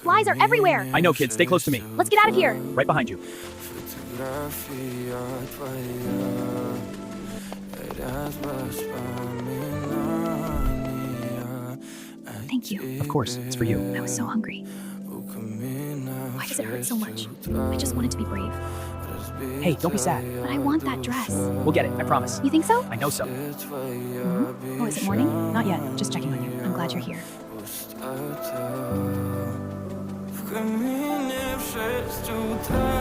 flies are everywhere. I know, kid. Stay close to me. Let's get out of here. Right behind you. Thank you. Of course, it's for you. I was so hungry. Why does it hurt so much? I just wanted to be brave. Hey, don't be sad. But I want that dress. We'll get it, I promise. You think so? I know so. Oh, is it morning? Not yet. Just checking on you. I'm glad you're here. W kamienie w 6